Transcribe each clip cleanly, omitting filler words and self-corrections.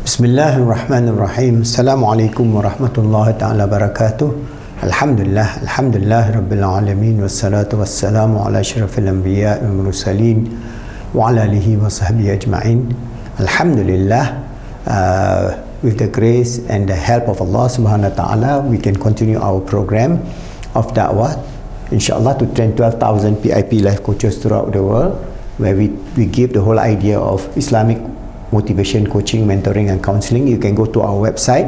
Bismillahirrahmanirrahim. Assalamualaikum warahmatullahi ta'ala barakatuh. Alhamdulillah rabbil alamin, wassalatu wassalamu ala asyrafil anbiya wal mursalin wa ala alihi wa sahbihi ajma'in. Alhamdulillah, with the grace and the help of Allah subhanahu wa ta'ala, we can continue our program of da'wah, inshallah, to train 12,000 PIP life coaches throughout the world, where we give the whole idea of Islamic motivation, coaching, mentoring and counseling. You can go to our website,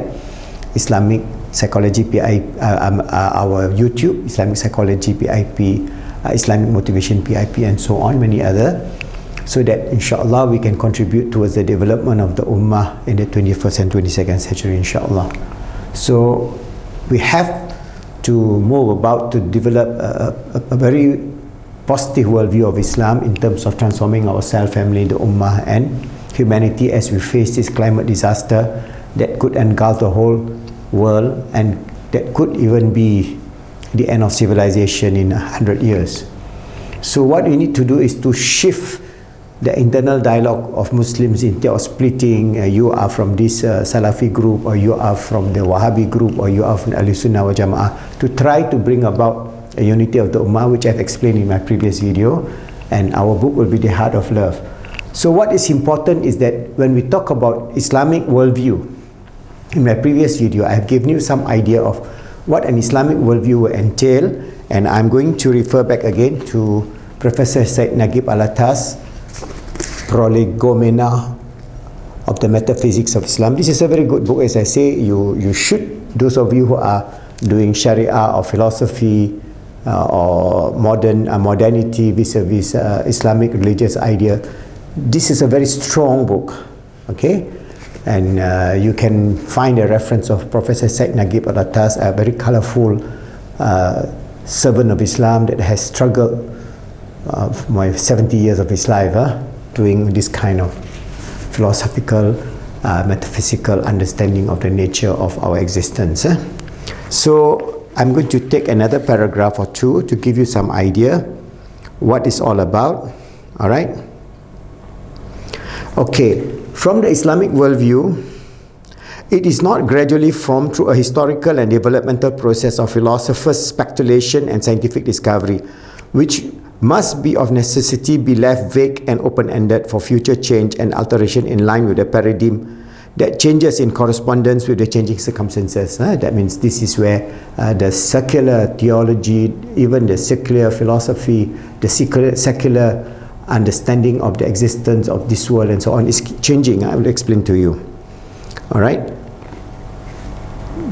Islamic Psychology PIP, our YouTube, Islamic Psychology PIP, Islamic Motivation PIP, and so on, many other, so that inshallah we can contribute towards the development of the Ummah in the 21st and 22nd century, inshallah. So we have to move about to develop a very positive worldview of Islam in terms of transforming ourselves, family, the Ummah and humanity as we face this climate disaster that could engulf the whole world and that could even be the end of civilization in 100 years. So what we need to do is to shift the internal dialogue of Muslims instead of splitting. You are from this Salafi group, or you are from the Wahhabi group, or you are from Ahlus Sunnah wal Jama'ah, to try to bring about a unity of the Ummah, which I've explained in my previous video, and our book will be The Heart of Love. So what is important is that when we talk about Islamic worldview, in my previous video I have given you some idea of what an Islamic worldview will entail, and I'm going to refer back again to Professor Said Nagib Alatas, Prolegomena of the Metaphysics of Islam. This is a very good book. As I say, you should, those of you who are doing Sharia or philosophy or modernity vis-a-vis Islamic religious idea, this is a very strong book, okay? And you can find a reference of Professor Said Nagib Alatas, a very colorful servant of Islam that has struggled for my 70 years of his life doing this kind of philosophical, metaphysical understanding of the nature of our existence. So I'm going to take another paragraph or two to give you some idea what it's all about. All right? Okay, from the Islamic worldview, it is not gradually formed through a historical and developmental process of philosophers' speculation and scientific discovery, which must be of necessity be left vague and open-ended for future change and alteration in line with the paradigm that changes in correspondence with the changing circumstances. That means this is where the secular theology, even the secular philosophy, the secular understanding of the existence of this world and so on is changing. I will explain to you. All right?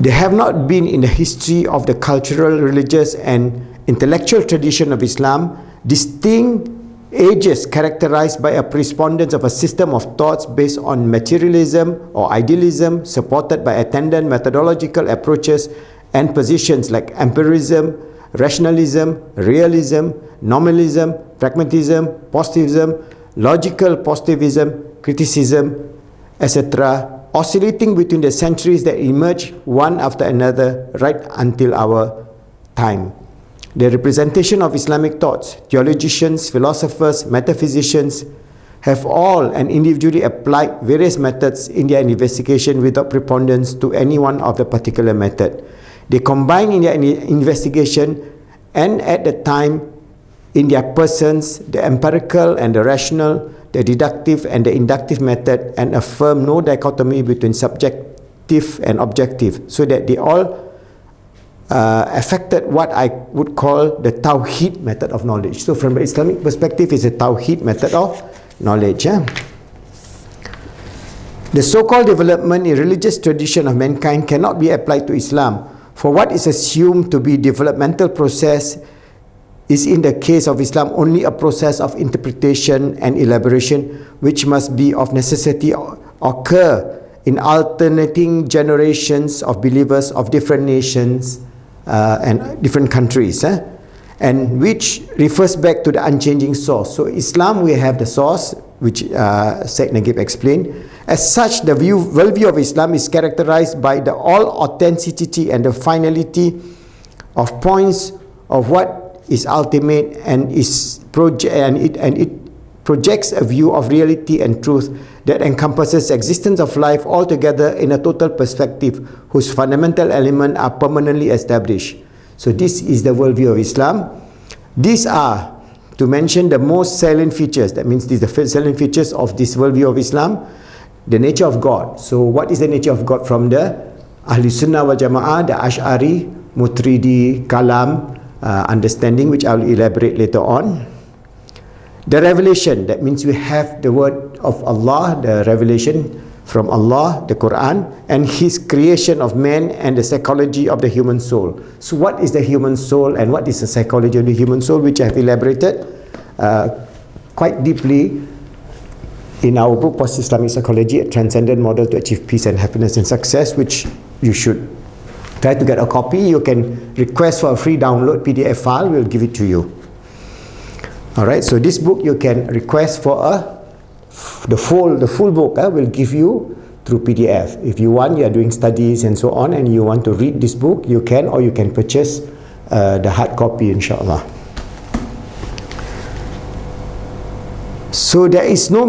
There have not been in the history of the cultural, religious and intellectual tradition of Islam distinct ages characterized by a correspondence of a system of thoughts based on materialism or idealism, supported by attendant methodological approaches and positions like empirism, rationalism, realism, nominalism, pragmatism, positivism, logical positivism, criticism, etc., oscillating between the centuries that emerge one after another right until our time. The representation of Islamic thoughts, theologians, philosophers, metaphysicians have all and individually applied various methods in their investigation without preponderance to any one of the particular method. They combine in their investigation and at the time in their persons the empirical and the rational, the deductive and the inductive method, and affirm no dichotomy between subjective and objective, so that they all affected what I would call the Tawheed method of knowledge. So from the Islamic perspective, it's a Tawheed method of knowledge. The so-called development in religious tradition of mankind cannot be applied to Islam, for what is assumed to be developmental process is in the case of Islam only a process of interpretation and elaboration which must be of necessity occur in alternating generations of believers of different nations and different countries, and which refers back to the unchanging source. So Islam, we have the source, which Said Nagib explained. As such, the worldview of Islam is characterized by the all authenticity and the finality of points of what is ultimate and is it projects a view of reality and truth that encompasses existence of life altogether in a total perspective, whose fundamental elements are permanently established. So this is the worldview of Islam. These are, to mention, the most salient features. That means these are the salient features of this worldview of Islam. The nature of God. So what is the nature of God from the Ahli Sunnah wal Jama'ah, the Ash'ari, Mutridi, Kalam understanding, which I will elaborate later on. The revelation, that means we have the word of Allah, the revelation from Allah, the Quran, and His creation of man and the psychology of the human soul. So what is the human soul and what is the psychology of the human soul, which I have elaborated quite deeply in our book, Post-Islamic Psychology, a Transcendent Model to Achieve Peace and Happiness and Success, which you should try to get a copy. You can request for a free download PDF file, we'll give it to you. Alright, so this book you can request for the full book will give you through PDF. If you want, you are doing studies and so on, and you want to read this book, you can, or you can purchase the hard copy, inshallah. So there is no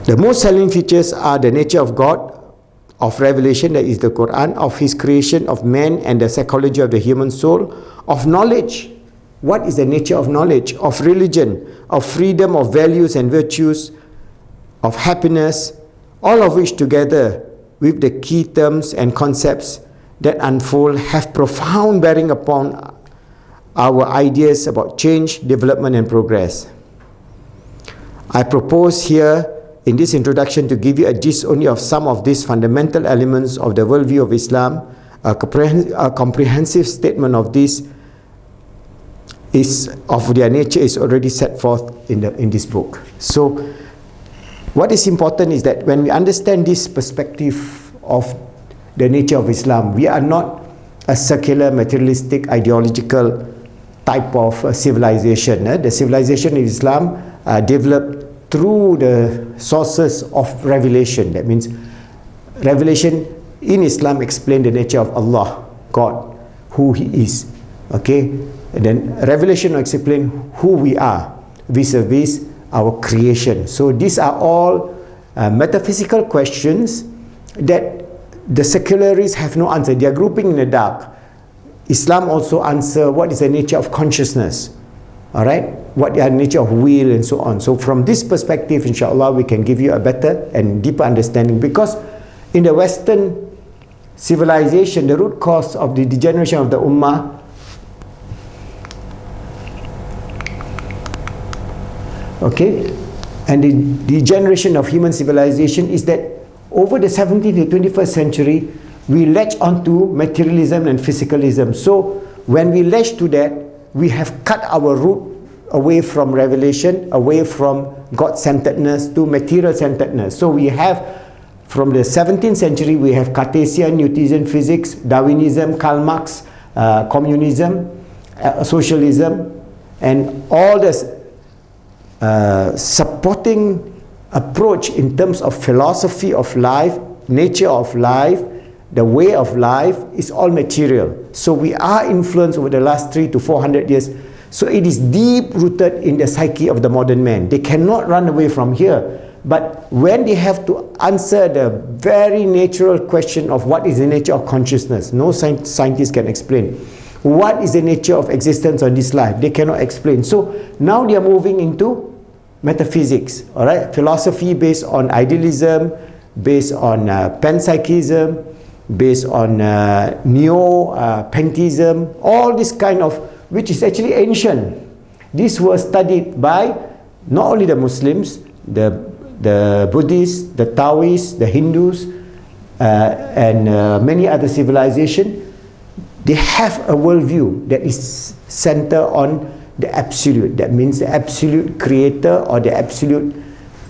the most salient features are the nature of God, of revelation, that is the Quran, of His creation of man and the psychology of the human soul, of knowledge. What is the nature of knowledge? Of religion, of freedom, of values and virtues, of happiness, all of which together with the key terms and concepts that unfold have profound bearing upon our ideas about change, development and progress. I propose here in this introduction to give you a gist only of some of these fundamental elements of the worldview of Islam. A comprehensive statement of this of their nature is already set forth in this book. So what is important is that when we understand this perspective of the nature of Islam, we are not a secular, materialistic, ideological type of civilization. The civilization in Islam developed through the sources of revelation. That means revelation in Islam explains the nature of Allah, God, who He is. Okay, and then revelation will explain who we are vis-a-vis our creation. So these are all metaphysical questions that the secularists have no answer. They are grouping in the dark. Islam also answer what is the nature of consciousness. Alright, what is the nature of will and so on. So from this perspective, inshallah, we can give you a better and deeper understanding, because in the Western civilization, the root cause of the degeneration of the Ummah and the degeneration of human civilization is that over the 17th to 21st century, we latch onto materialism and physicalism. So when we latch to that, we have cut our root away from revelation, away from God-centeredness to material-centeredness. So we have, from the 17th century, we have Cartesian, Newtonian physics, Darwinism, Karl Marx, communism, socialism, and all this supporting approach in terms of philosophy of life, nature of life, the way of life is all material. So we are influenced over the last 300 to 400 years. So it is deep rooted in the psyche of the modern man. They cannot run away from here. But when they have to answer the very natural question of what is the nature of consciousness, no scientist can explain. What is the nature of existence on this life? They cannot explain. So now they are moving into metaphysics, all right? Philosophy based on idealism, based on panpsychism, based on neo-pantheism, all this kind of, which is actually ancient. This was studied by not only the Muslims, the Buddhists, the Taoists, the Hindus, and many other civilizations. They have a worldview that is centered on the absolute. That means the absolute creator, or the absolute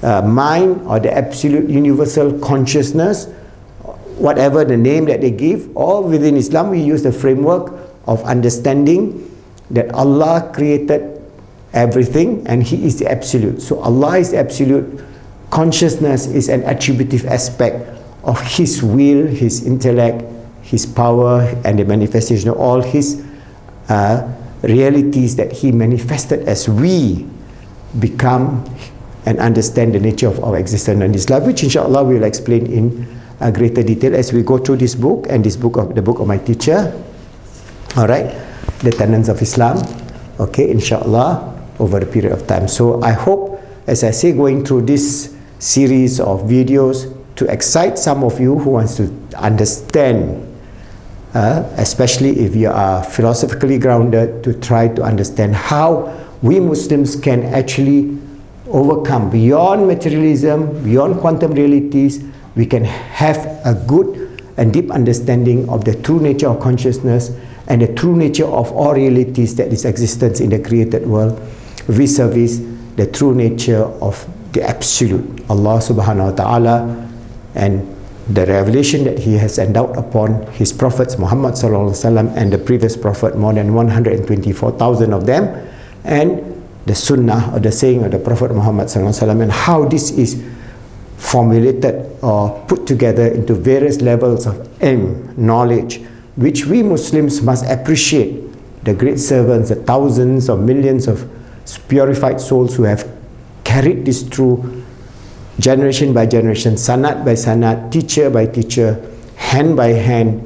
mind, or the absolute universal consciousness, whatever the name that they give. Or within Islam, we use the framework of understanding that Allah created everything and He is the absolute. So Allah is the absolute. Consciousness is an attributive aspect of His will, His intellect, His power, and the manifestation of all His realities that He manifested as we become and understand the nature of our existence in this life, which inshallah we will explain in greater detail as we go through this book and the book of my teacher. Alright, the tenets of Islam, okay, inshallah, over a period of time. So I hope, as I say, going through this series of videos to excite some of you who wants to understand, especially if you are philosophically grounded, to try to understand how we Muslims can actually overcome beyond materialism, beyond quantum realities. We can have a good and deep understanding of the true nature of consciousness and the true nature of all realities that is existence in the created world, vis-a-vis the true nature of the absolute, Allah subhanahu wa ta'ala, and the revelation that He has endowed upon His prophets, Muhammad sallallahu alaihi wasallam, and the previous prophet, more than 124,000 of them, and the sunnah or the saying of the Prophet Muhammad sallallahu alaihi wasallam, and how this is formulated or put together into various levels of knowledge, which we Muslims must appreciate the great servants, the thousands or millions of purified souls who have carried this through generation by generation, sanad by sanad, teacher by teacher, hand by hand,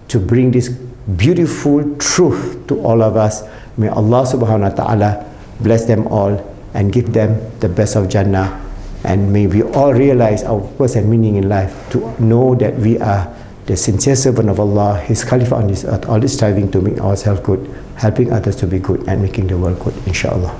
to bring this beautiful truth to all of us. May Allah subhanahu wa ta'ala bless them all and give them the best of Jannah. And may we all realize our purpose and meaning in life, to know that we are the sincere servant of Allah, His Khalifa on this earth, always striving to make ourselves good, helping others to be good, and making the world good, inshallah.